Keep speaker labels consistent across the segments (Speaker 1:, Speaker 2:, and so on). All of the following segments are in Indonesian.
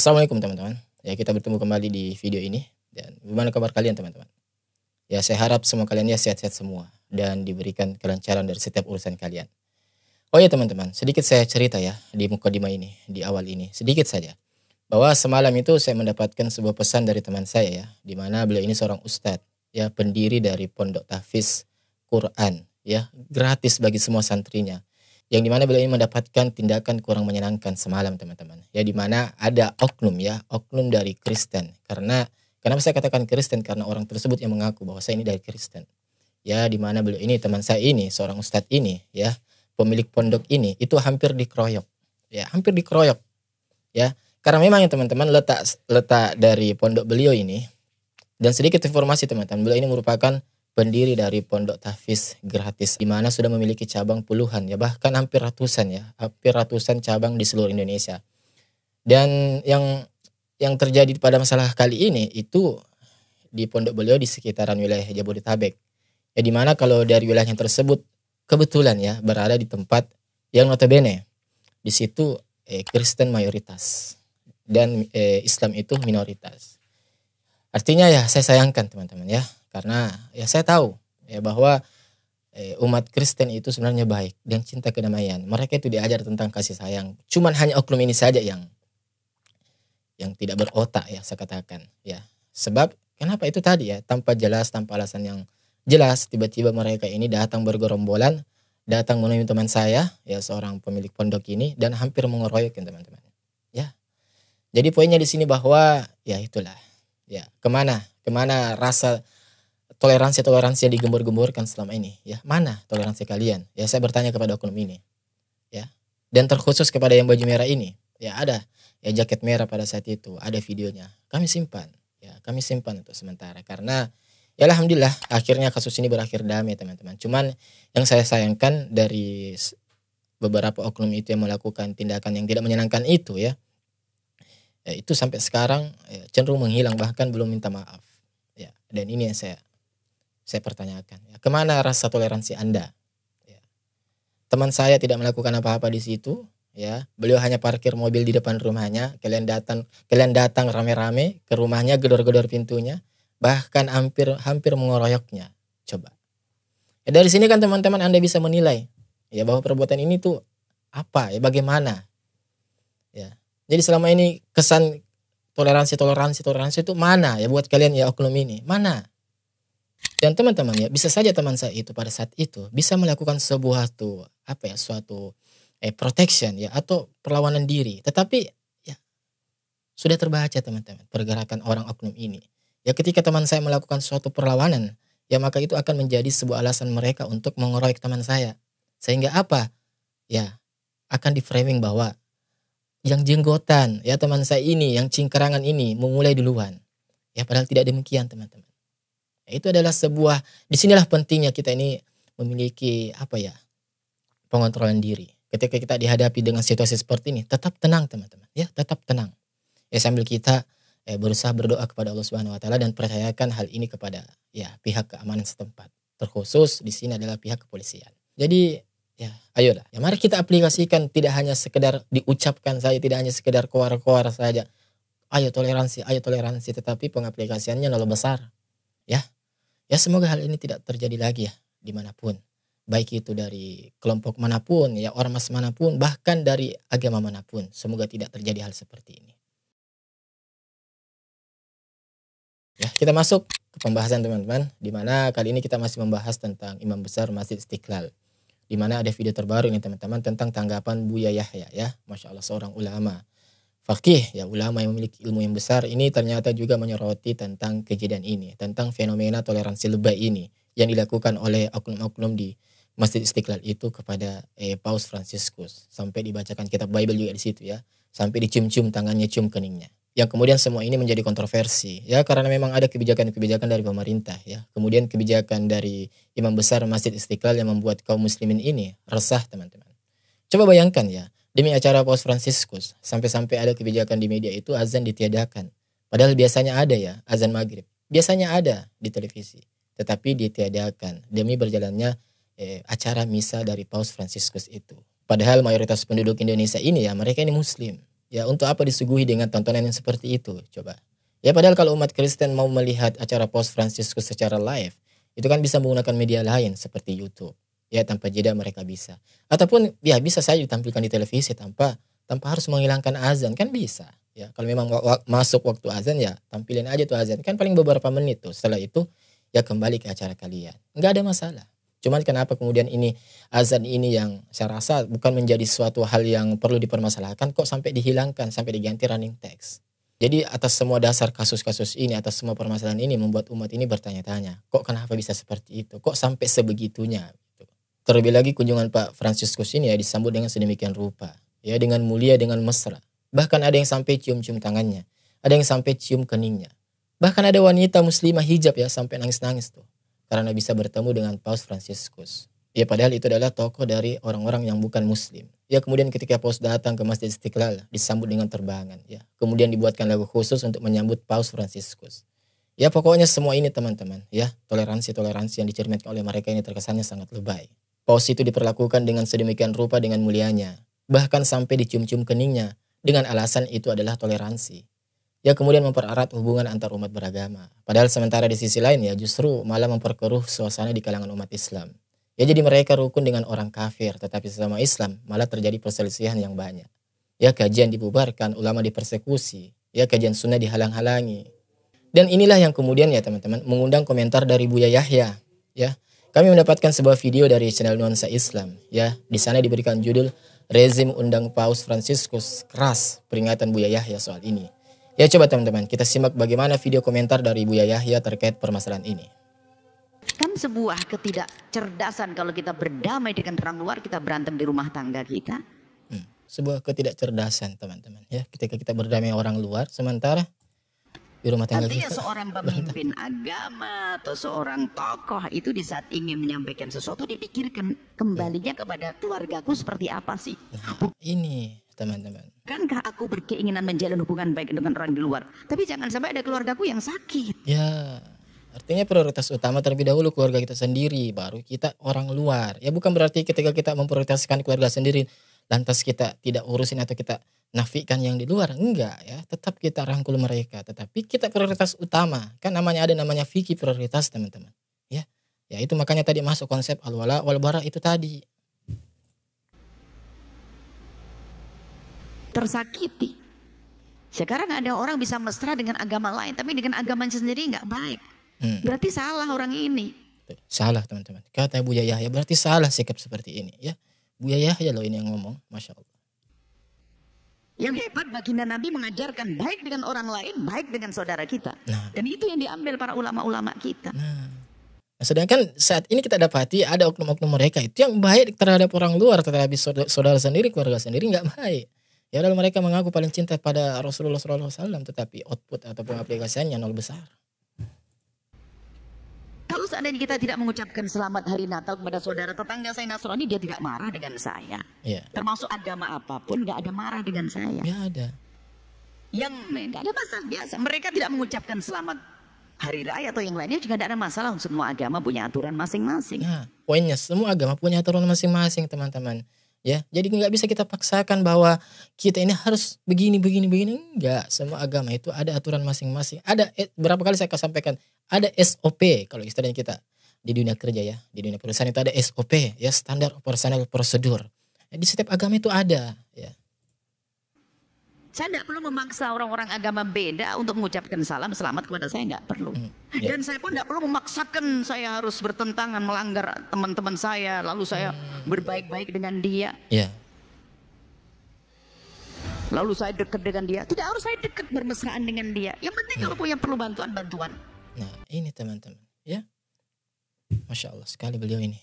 Speaker 1: Assalamualaikum teman-teman. Ya, kita bertemu kembali di video ini. Dan gimana kabar kalian teman-teman? Ya, saya harap semua kalian ya sehat-sehat semua dan diberikan kelancaran dari setiap urusan kalian. Oh ya teman-teman, sedikit saya cerita ya di mukadimah ini, di awal ini, sedikit saja. Bahwa semalam itu saya mendapatkan sebuah pesan dari teman saya ya, di mana beliau ini seorang ustadz, ya pendiri dari Pondok Tahfiz Quran, ya gratis bagi semua santrinya. Yang dimana beliau ini mendapatkan tindakan kurang menyenangkan semalam teman-teman. Ya dimana ada oknum ya, oknum dari Kristen. Karena kenapa saya katakan Kristen? Karena orang tersebut yang mengaku bahwa saya ini dari Kristen. Ya dimana beliau ini, teman saya ini, seorang ustadz ini ya, pemilik pondok ini, itu hampir dikeroyok. Ya hampir dikeroyok. Ya karena memang ya teman-teman, letak dari pondok beliau ini, dan sedikit informasi teman-teman, beliau ini merupakan pendiri dari Pondok Tahfiz gratis, di mana sudah memiliki cabang puluhan ya, bahkan hampir ratusan cabang di seluruh Indonesia. Dan yang terjadi pada masalah kali ini itu di pondok beliau di sekitaran wilayah Jabodetabek. Ya di mana kalau dari wilayah tersebut kebetulan ya berada di tempat yang notabene di situ Kristen mayoritas dan Islam itu minoritas. Artinya ya saya sayangkan teman-teman ya, karena ya saya tahu ya bahwa umat Kristen itu sebenarnya baik dan cinta kedamaian. Mereka itu diajar tentang kasih sayang. Cuman hanya oknum ini saja yang tidak berotak ya saya katakan ya. Sebab kenapa itu tadi ya, tanpa jelas, tanpa alasan yang jelas, tiba-tiba mereka ini datang bergerombolan, datang menemui teman saya ya, seorang pemilik pondok ini, dan hampir mengeroyok teman-teman. Ya. Jadi poinnya di sini bahwa ya itulah. Ya, kemana rasa toleransi yang digembur-gemburkan selama ini? Ya, mana toleransi kalian? Ya, saya bertanya kepada oknum ini. Ya, dan terkhusus kepada yang baju merah ini. Ya, ada ya jaket merah pada saat itu, ada videonya. Kami simpan. Ya, kami simpan untuk sementara karena ya alhamdulillah akhirnya kasus ini berakhir damai teman-teman. Cuman yang saya sayangkan dari beberapa oknum itu yang melakukan tindakan yang tidak menyenangkan itu ya, itu sampai sekarang cenderung menghilang, bahkan belum minta maaf ya. Dan ini yang saya pertanyakan ya, kemana rasa toleransi Anda ya? Teman saya tidak melakukan apa-apa di situ ya, beliau hanya parkir mobil di depan rumahnya, kalian datang rame-rame ke rumahnya, gedor-gedor pintunya, bahkan hampir mengeroyoknya. Coba ya, dari sini kan teman-teman Anda bisa menilai ya bahwa perbuatan ini tuh apa ya, bagaimana ya. Jadi selama ini kesan toleransi itu mana ya buat kalian ya oknum ini? Mana? Dan teman-teman ya, bisa saja teman saya itu pada saat itu bisa melakukan suatu protection ya, atau perlawanan diri. Tetapi ya sudah terbaca teman-teman pergerakan orang oknum ini. Ya ketika teman saya melakukan suatu perlawanan, ya maka itu akan menjadi sebuah alasan mereka untuk mengeroyok teman saya. Sehingga apa? Ya akan di-framing bahwa yang jenggotan ya teman saya ini, yang cingkrangan ini memulai duluan. Ya padahal tidak demikian teman-teman. Ya, itu adalah disinilah pentingnya kita ini memiliki pengontrolan diri. Ketika kita dihadapi dengan situasi seperti ini, tetap tenang teman-teman. Ya tetap tenang. Ya sambil kita berusaha berdoa kepada Allah Subhanahu Wa Taala dan percayakan hal ini kepada ya pihak keamanan setempat. Terkhusus di sini adalah pihak kepolisian. Jadi ya, ayolah. Ya mari kita aplikasikan, tidak hanya sekedar diucapkan saja, tidak hanya sekedar koar-koar saja. Ayo toleransi, tetapi pengaplikasiannya lebih besar. Ya. Ya semoga hal ini tidak terjadi lagi ya dimanapun. Baik itu dari kelompok manapun, ya ormas manapun, bahkan dari agama manapun. Semoga tidak terjadi hal seperti ini. Ya, kita masuk ke pembahasan teman-teman, di mana kali ini kita masih membahas tentang Imam Besar Masjid Istiqlal. Di mana ada video terbaru ini teman-teman tentang tanggapan Buya Yahya ya, Masya Allah, seorang ulama fakih ya, ulama yang memiliki ilmu yang besar ini, ternyata juga menyoroti tentang kejadian ini, tentang fenomena toleransi lebay ini yang dilakukan oleh oknum-oknum di Masjid Istiqlal itu kepada Paus Fransiskus, sampai dibacakan kitab Bible juga di situ ya, sampai dicium-cium tangannya, cium keningnya. Yang kemudian semua ini menjadi kontroversi ya, karena memang ada kebijakan-kebijakan dari pemerintah ya, kemudian kebijakan dari Imam Besar Masjid Istiqlal yang membuat kaum muslimin ini resah teman-teman. Coba bayangkan ya, demi acara Paus Fransiskus sampai-sampai ada kebijakan di media itu azan ditiadakan. Padahal biasanya ada ya azan maghrib, biasanya ada di televisi, tetapi ditiadakan demi berjalannya acara misa dari Paus Fransiskus itu. Padahal mayoritas penduduk Indonesia ini ya mereka ini muslim Ya untuk apa disuguhi dengan tontonan yang seperti itu coba. Ya padahal kalau umat Kristen mau melihat acara Paus Fransiskus secara live, itu kan bisa menggunakan media lain seperti YouTube. Ya tanpa jeda mereka bisa. Ataupun ya bisa saja ditampilkan di televisi tanpa harus menghilangkan azan kan bisa. Ya kalau memang masuk waktu azan ya tampilin aja tuh azan. Kan paling beberapa menit tuh. Setelah itu ya kembali ke acara kalian. Nggak ada masalah. Cuman kenapa kemudian ini azan ini yang saya rasa bukan menjadi suatu hal yang perlu dipermasalahkan kok sampai dihilangkan, sampai diganti running text. Jadi atas semua dasar kasus-kasus ini, atas semua permasalahan ini membuat umat ini bertanya-tanya, kok kenapa bisa seperti itu? Kok sampai sebegitunya? Terlebih lagi kunjungan Pak Fransiskus ini ya disambut dengan sedemikian rupa. Ya dengan mulia, dengan mesra. Bahkan ada yang sampai cium-cium tangannya. Ada yang sampai cium keningnya. Bahkan ada wanita muslimah hijab ya sampai nangis-nangis tuh. Karena bisa bertemu dengan Paus Fransiskus. Ya padahal itu adalah tokoh dari orang-orang yang bukan muslim. Ya kemudian ketika Paus datang ke Masjid Istiqlal disambut dengan terbangan. Ya kemudian dibuatkan lagu khusus untuk menyambut Paus Fransiskus. Ya pokoknya semua ini teman-teman. Ya toleransi-toleransi yang dicerminkan oleh mereka ini terkesannya sangat lebay. Paus itu diperlakukan dengan sedemikian rupa dengan mulianya. Bahkan sampai dicium-cium keningnya. Dengan alasan itu adalah toleransi. Ya kemudian mempererat hubungan antar umat beragama. Padahal sementara di sisi lain ya justru malah memperkeruh suasana di kalangan umat Islam. Ya jadi mereka rukun dengan orang kafir, tetapi sesama Islam malah terjadi perselisihan yang banyak. Ya kajian dibubarkan, ulama dipersekusi, ya kajian sunnah dihalang-halangi. Dan inilah yang kemudian ya teman-teman mengundang komentar dari Buya Yahya. Ya, kami mendapatkan sebuah video dari channel Nuansa Islam. Ya, di sana diberikan judul Rezim Undang Paus Fransiskus Keras Peringatan Buya Yahya soal ini. Ya coba teman-teman kita simak bagaimana video komentar dari Buya Yahya terkait permasalahan ini.
Speaker 2: Kan sebuah ketidakcerdasan kalau kita berdamai dengan orang luar, kita berantem di rumah tangga kita.
Speaker 1: Sebuah ketidakcerdasan teman-teman ya ketika kita berdamai orang luar sementara di rumah tangga
Speaker 2: Artinya
Speaker 1: kita.
Speaker 2: seorang pemimpin agama atau seorang tokoh itu di saat ingin menyampaikan sesuatu dipikirkan kembalinya kepada keluargaku seperti apa sih.
Speaker 1: Nah, ini teman-teman.
Speaker 2: Kankah aku berkeinginan menjalin hubungan baik dengan orang di luar, tapi jangan sampai ada keluargaku yang sakit.
Speaker 1: Ya, artinya prioritas utama terlebih dahulu keluarga kita sendiri, baru kita orang luar. Ya bukan berarti ketika kita memprioritaskan keluarga sendiri, lantas kita tidak urusin atau kita nafikan yang di luar. Enggak ya, tetap kita rangkul mereka. Tetapi kita prioritas utama. Kan ada namanya fikih prioritas teman-teman. Ya, ya itu makanya tadi masuk konsep al-wala wal bara itu tadi.
Speaker 2: Tersakiti. Sekarang ada orang bisa mesra dengan agama lain, tapi dengan agamanya sendiri nggak baik. Berarti salah orang ini.
Speaker 1: Salah teman-teman. Kata Buya Yahya berarti salah sikap seperti ini. Ya, Buya Yahya loh ini yang ngomong, masya Allah.
Speaker 2: Yang hebat baginda Nabi mengajarkan baik dengan orang lain, baik dengan saudara kita.
Speaker 1: Nah.
Speaker 2: Dan itu yang diambil para ulama-ulama kita.
Speaker 1: Nah, sedangkan saat ini kita dapati ada oknum-oknum mereka itu yang baik terhadap orang luar, tetapi saudara sendiri, keluarga sendiri nggak baik. Ya lalu mereka mengaku paling cinta pada Rasulullah SAW, tetapi output ataupun aplikasinya nol besar.
Speaker 2: Kalau seandainya kita tidak mengucapkan selamat hari Natal kepada saudara tetangga saya Nasrani, dia tidak marah dengan saya.
Speaker 1: Ya.
Speaker 2: Termasuk agama apapun, nggak ada marah dengan saya.
Speaker 1: Nggak ada.
Speaker 2: Yang nggak ada masalah biasa. Mereka tidak mengucapkan selamat hari raya atau yang lainnya juga tidak ada masalah. Semua agama punya aturan masing-masing.
Speaker 1: Nah, poinnya semua agama punya aturan masing-masing teman-teman. Ya, jadi nggak bisa kita paksakan bahwa kita ini harus begini. Enggak, semua agama itu ada aturan masing-masing. Ada berapa kali saya sampaikan, ada SOP kalau istilahnya kita di dunia kerja ya, di dunia perusahaan itu ada SOP ya, standar operasional prosedur. Di setiap agama itu ada ya.
Speaker 2: Saya tidak perlu memaksa orang-orang agama beda untuk mengucapkan salam selamat kepada saya, nggak perlu.
Speaker 1: Ya.
Speaker 2: Dan saya pun tidak perlu memaksakan saya harus bertentangan melanggar teman-teman saya, lalu saya berbaik-baik dengan dia.
Speaker 1: Ya.
Speaker 2: Lalu saya dekat dengan dia, tidak harus saya dekat bermesraan dengan dia. Yang penting kalau punya perlu bantuan.
Speaker 1: Nah ini teman-teman ya, masya Allah sekali beliau ini.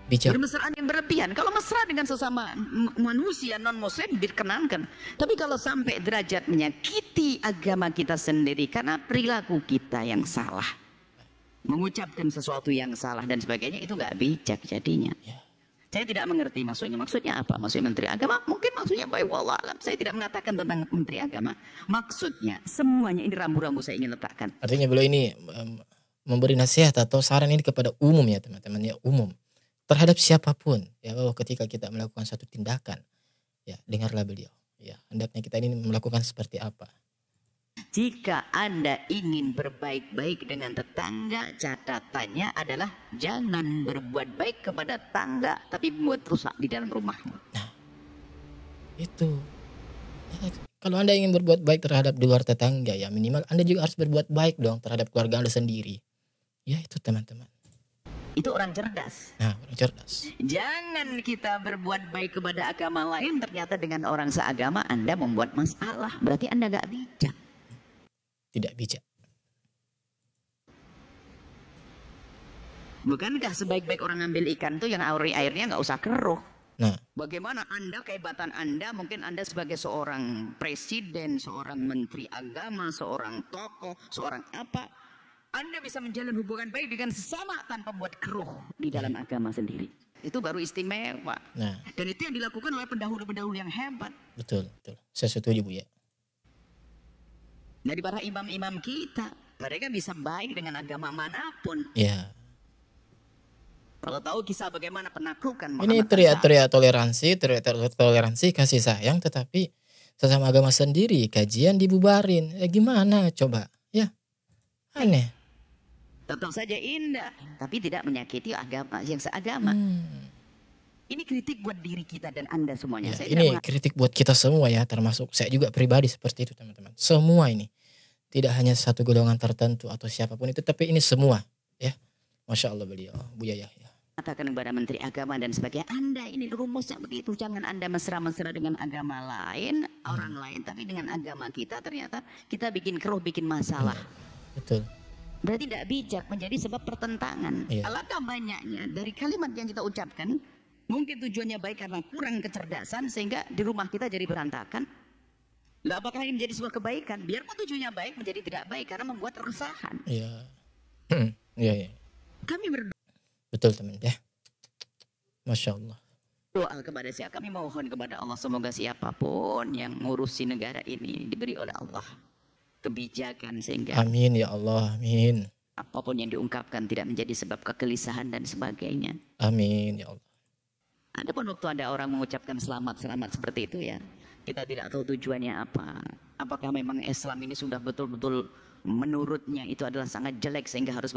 Speaker 1: Bicara.
Speaker 2: Bermesraan yang berlebihan. Kalau mesra dengan sesama manusia non-muslim dikenankan. Tapi kalau sampai derajat menyakiti agama kita sendiri karena perilaku kita yang salah, mengucapkan sesuatu yang salah dan sebagainya, itu nggak bijak jadinya.
Speaker 1: Ya.
Speaker 2: Saya tidak mengerti maksudnya. Maksudnya apa? Maksudnya menteri agama? Mungkin maksudnya baik wallah alam. Saya tidak mengatakan tentang menteri agama. Maksudnya semuanya ini rambu-rambu saya ingin letakkan.
Speaker 1: Artinya beliau ini memberi nasihat atau saran ini kepada umum ya teman-teman ya, umum. Terhadap siapapun ya, bahwa ketika kita melakukan satu tindakan ya dengarlah beliau Ya, hendaknya kita ini melakukan seperti apa?
Speaker 2: Jika Anda ingin berbaik-baik dengan tetangga, catatannya adalah jangan berbuat baik kepada tetangga, tapi buat rusak di dalam rumahmu.
Speaker 1: Nah, itu. Ya, kalau Anda ingin berbuat baik terhadap di luar tetangga, ya minimal Anda juga harus berbuat baik dong terhadap keluarga Anda sendiri. Ya itu teman-teman.
Speaker 2: Itu orang cerdas.
Speaker 1: Nah, orang cerdas.
Speaker 2: Jangan kita berbuat baik kepada agama lain, ternyata dengan orang seagama Anda membuat masalah. Berarti Anda gak bijak.
Speaker 1: Tidak bijak.
Speaker 2: Bukankah sebaik-baik orang ngambil ikan tuh yang airnya nggak usah keruh?
Speaker 1: Nah,
Speaker 2: Bagaimana Anda, kehebatan Anda, mungkin Anda sebagai seorang presiden, seorang menteri agama, seorang tokoh, seorang apa, Anda bisa menjalin hubungan baik dengan sesama tanpa buat keruh di dalam agama sendiri. Itu baru istimewa.
Speaker 1: nah,
Speaker 2: Dan itu yang dilakukan oleh pendahulu-pendahulu yang hebat.
Speaker 1: betul, betul. Saya setuju Bu ya.
Speaker 2: Dari para imam-imam kita, mereka bisa baik dengan agama manapun.
Speaker 1: Ya.
Speaker 2: Kalau tahu kisah bagaimana penaklukan
Speaker 1: Ini
Speaker 2: Muhammad
Speaker 1: teriak-teriak toleransi, kasih sayang, tetapi sesama agama sendiri kajian dibubarin. Gimana coba? Ya, aneh.
Speaker 2: Tetap saja indah, tapi tidak menyakiti agama yang seagama. Ini kritik buat diri kita dan Anda semuanya.
Speaker 1: Ya,
Speaker 2: Saya
Speaker 1: ini kritik buat kita semua ya, termasuk saya juga pribadi seperti itu teman-teman. Semua ini, tidak hanya satu golongan tertentu atau siapapun itu, tapi ini semua. Ya, Masya Allah beliau, Bu Yayah. Ya.
Speaker 2: Katakan kepada Menteri Agama dan sebagainya, Anda ini rumusnya begitu. Jangan Anda mesra-mesra dengan agama lain, orang lain, tapi dengan agama kita ternyata kita bikin keruh, bikin masalah.
Speaker 1: Betul.
Speaker 2: Berarti tidak bijak, menjadi sebab pertentangan.
Speaker 1: Iya.
Speaker 2: Alangkah banyaknya dari kalimat yang kita ucapkan, mungkin tujuannya baik karena kurang kecerdasan sehingga di rumah kita jadi berantakan. Lah apakah ini menjadi sebuah kebaikan? Biarpun tujuannya baik menjadi tidak baik karena membuat keresahan.
Speaker 1: Iya. Iya, iya.
Speaker 2: Kami berdoa
Speaker 1: Betul teman ya. Masya Allah.
Speaker 2: kepada siapa? Kami mohon kepada Allah semoga siapapun yang ngurusi negara ini diberi oleh Allah kebijakan sehingga
Speaker 1: Amin ya Allah. Amin.
Speaker 2: apapun yang diungkapkan tidak menjadi sebab kegelisahan dan sebagainya.
Speaker 1: Amin ya Allah.
Speaker 2: Adapun waktu ada orang mengucapkan selamat seperti itu ya, kita tidak tahu tujuannya apa. Apakah memang Islam ini sudah betul-betul menurutnya itu adalah sangat jelek sehingga harus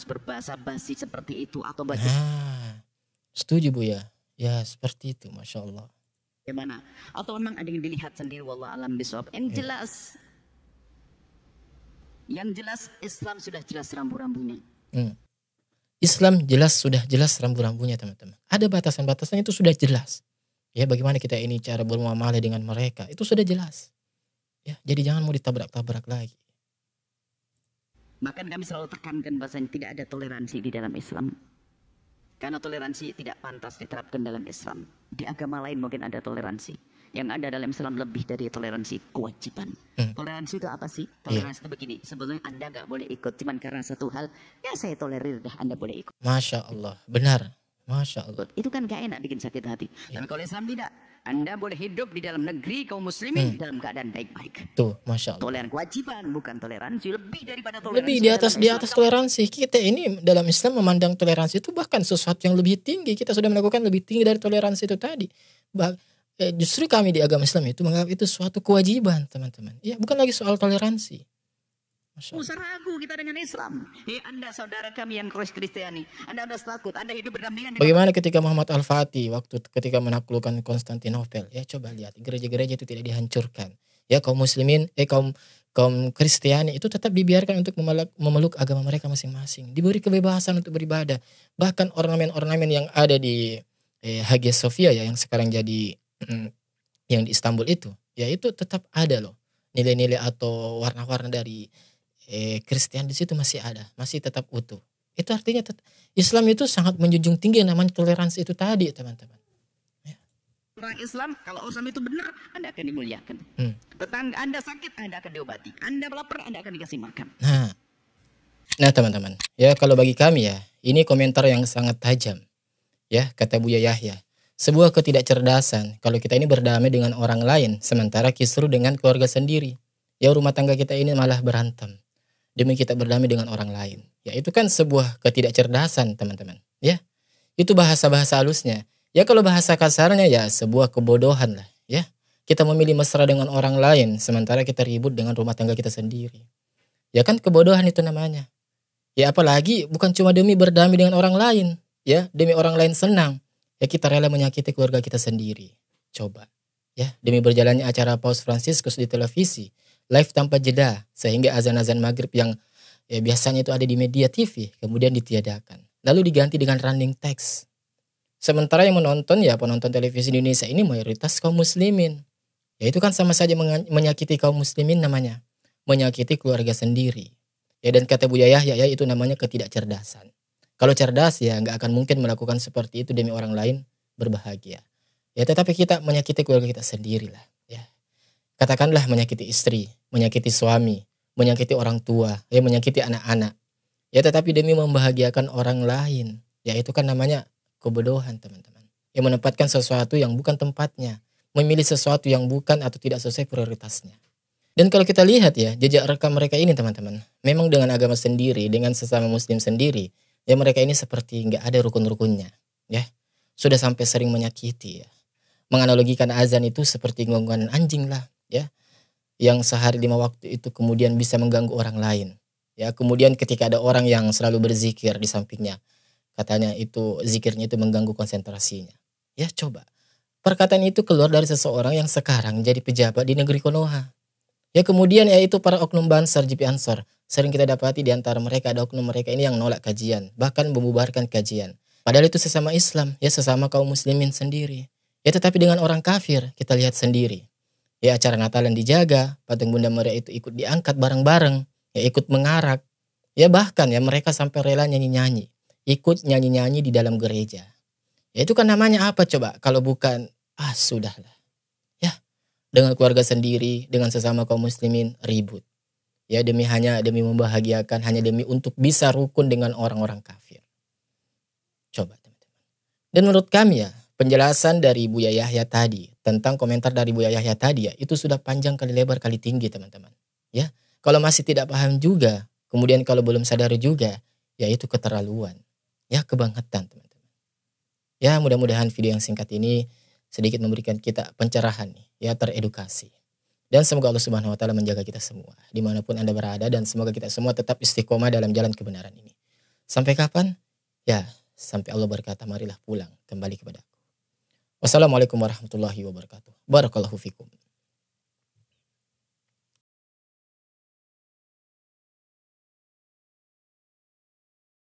Speaker 2: berbahasa basi seperti itu atau
Speaker 1: Nah, setuju Bu ya. Ya seperti itu, Masya Allah.
Speaker 2: bagaimana? Atau memang ada yang dilihat sendiri, wallah alam bisawab. Yang jelas Islam sudah jelas rambu-rambunya.
Speaker 1: Islam jelas, sudah jelas rambu-rambunya teman-teman. Ada batasan-batasan itu sudah jelas. Ya bagaimana kita ini cara bermuamalah dengan mereka itu sudah jelas. Ya, jadi jangan mau ditabrak-tabrak lagi.
Speaker 2: Bahkan kami selalu tekankan bahasanya tidak ada toleransi di dalam Islam. Karena toleransi tidak pantas diterapkan dalam Islam. Di agama lain mungkin ada toleransi. Yang ada dalam Islam lebih dari toleransi, kewajiban. Toleransi itu apa sih? Toleransi itu begini. Sebetulnya Anda nggak boleh ikut. Cuman karena satu hal, ya saya tolerir dah Anda boleh ikut.
Speaker 1: Masya Allah, benar. Masya Allah.
Speaker 2: Itu kan gak enak bikin sakit hati. Tapi kalau Islam tidak. Anda boleh hidup di dalam negeri kaum muslimin dalam keadaan baik-baik.
Speaker 1: Tuh, Masya Allah.
Speaker 2: Toleran kewajiban bukan toleransi, lebih daripada toleransi.
Speaker 1: Lebih di atas toleransi. Kita ini dalam Islam memandang toleransi itu bahkan sesuatu yang lebih tinggi. Kita sudah melakukan lebih tinggi dari toleransi itu tadi. Justru kami di agama Islam itu menganggap itu suatu kewajiban, teman-teman. Ya, bukan lagi soal toleransi.
Speaker 2: Usah ragu kita dengan Islam. Anda saudara kami yang Kristiani, Anda harus takut, Anda hidup berdampingan dengan...
Speaker 1: Bagaimana ketika Muhammad Al-Fatih ketika menaklukkan Konstantinopel? Ya coba lihat, gereja-gereja itu tidak dihancurkan. Ya kaum muslimin, kaum Kristiani itu tetap dibiarkan untuk memeluk agama mereka masing-masing. Diberi kebebasan untuk beribadah. Bahkan ornamen-ornamen yang ada di Hagia Sophia ya, yang sekarang jadi yang di Istanbul itu, ya itu tetap ada loh. Nilai-nilai atau warna-warna dari Kristen di situ masih ada, masih tetap utuh. Itu artinya Islam itu sangat menjunjung tinggi yang namanya toleransi itu tadi, teman-teman. Ya.
Speaker 2: Orang Islam, kalau Islam itu benar, Anda akan dimuliakan. Tetangga Anda sakit, Anda akan diobati. Anda lapar, Anda akan dikasih makan.
Speaker 1: Nah, teman-teman, ya kalau bagi kami ya, ini komentar yang sangat tajam. Ya, kata Buya Yahya. Sebuah ketidakcerdasan kalau kita ini berdamai dengan orang lain, sementara kisruh dengan keluarga sendiri. Ya rumah tangga kita ini malah berantem demi kita berdamai dengan orang lain. Ya itu kan sebuah ketidakcerdasan, teman-teman. Ya, itu bahasa-bahasa halusnya. Ya kalau bahasa kasarnya ya sebuah kebodohan lah. Ya, Kita memilih mesra dengan orang lain, sementara kita ribut dengan rumah tangga kita sendiri. Ya kan kebodohan itu namanya. Ya apalagi bukan cuma demi berdamai dengan orang lain. Ya, demi orang lain senang. Ya kita rela menyakiti keluarga kita sendiri. Coba. Ya, demi berjalannya acara Paus Fransiskus di televisi. Live tanpa jeda. Sehingga azan-azan maghrib yang ya biasanya itu ada di media TV. Kemudian ditiadakan. Lalu diganti dengan running text. Sementara yang menonton ya penonton televisi di Indonesia ini mayoritas kaum muslimin. Ya itu kan sama saja menyakiti kaum muslimin namanya. Menyakiti keluarga sendiri. Ya dan kata Buya Yahya ya itu namanya ketidakcerdasan. Kalau cerdas ya nggak akan mungkin melakukan seperti itu demi orang lain berbahagia. Ya tetapi kita menyakiti keluarga kita sendiri lah. Ya. Katakanlah menyakiti istri, menyakiti suami, menyakiti orang tua, ya menyakiti anak-anak. Ya tetapi demi membahagiakan orang lain. Ya itu kan namanya kebodohan teman-teman. Yang menempatkan sesuatu yang bukan tempatnya. Memilih sesuatu yang bukan atau tidak sesuai prioritasnya. Dan kalau kita lihat ya, jejak rekam mereka ini teman-teman. Memang dengan agama sendiri, dengan sesama muslim sendiri. Ya mereka ini seperti nggak ada rukun-rukunnya. Ya, sudah sampai sering menyakiti ya. Menganalogikan azan itu seperti gonggongan anjing lah. Ya, yang sehari 5 waktu itu kemudian bisa mengganggu orang lain. Ya, kemudian ketika ada orang yang selalu berzikir di sampingnya. Katanya itu zikirnya itu mengganggu konsentrasinya. Ya coba. Perkataan itu keluar dari seseorang yang sekarang jadi pejabat di negeri Konoha. Ya kemudian yaitu para oknum Bansar GP Ansor. Sering kita dapati di antara mereka ada oknum mereka ini yang nolak kajian. Bahkan membubarkan kajian. Padahal itu sesama Islam. Ya sesama kaum muslimin sendiri. Ya tetapi dengan orang kafir kita lihat sendiri. Ya acara Natalan dijaga. Patung Bunda Maria itu ikut diangkat bareng-bareng. Ya ikut mengarak. Ya bahkan ya mereka sampai rela nyanyi-nyanyi. Ikut nyanyi-nyanyi di dalam gereja. Ya itu kan namanya apa coba? Kalau bukan, sudahlah. Ya, dengan keluarga sendiri, dengan sesama kaum muslimin, ribut. Ya demi membahagiakan, hanya demi untuk bisa rukun dengan orang-orang kafir. Coba teman-teman. Dan menurut kami ya, penjelasan dari Buya Yahya tadi, tentang komentar dari Buya Yahya tadi ya, itu sudah panjang kali lebar kali tinggi teman-teman. Ya, kalau masih tidak paham juga, kemudian kalau belum sadar juga, ya itu keterlaluan. Ya kebangetan teman-teman. Ya mudah-mudahan video yang singkat ini sedikit memberikan kita pencerahan nih, ya teredukasi. Dan semoga Allah Subhanahu wa taala menjaga kita semua dimanapun Anda berada dan semoga kita semua tetap istiqomah dalam jalan kebenaran ini. Sampai kapan? Ya, sampai Allah berkata marilah pulang kembali kepada Aku. Wassalamualaikum warahmatullahi wabarakatuh. Barakallahu fikum.